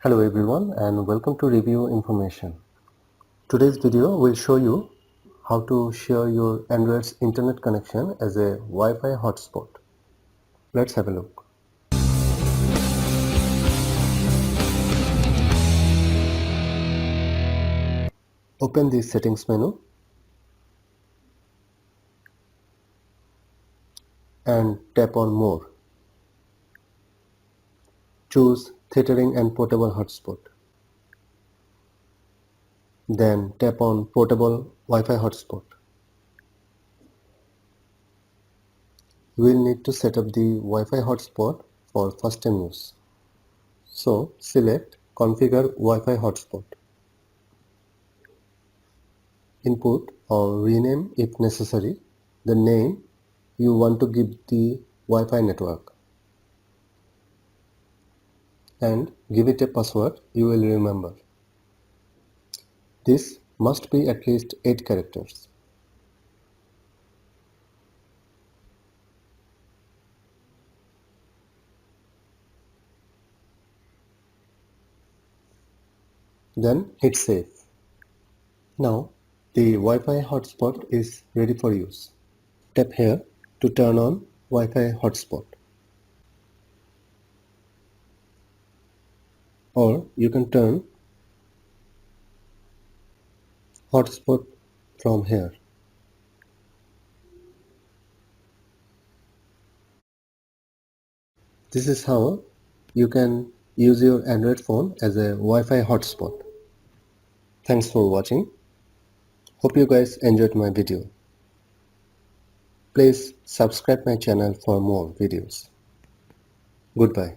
Hello everyone and welcome to Review Information. Today's video will show you how to share your Android's internet connection as a Wi-Fi hotspot. Let's have a look. Open the settings menu and tap on More. Choose Tethering and Portable Hotspot. Then tap on Portable Wi-Fi Hotspot. You will need to set up the Wi-Fi hotspot for first time use. So select Configure Wi-Fi Hotspot. Input or rename if necessary the name you want to give the Wi-Fi network and give it a password you will remember. This must be at least 8 characters. Then hit save. Now the Wi-Fi hotspot is ready for use. Tap here to turn on Wi-Fi hotspot. Or you can turn hotspot from here. This is how you can use your Android phone as a Wi-Fi hotspot. Thanks for watching. Hope you guys enjoyed my video. Please subscribe my channel for more videos. Goodbye.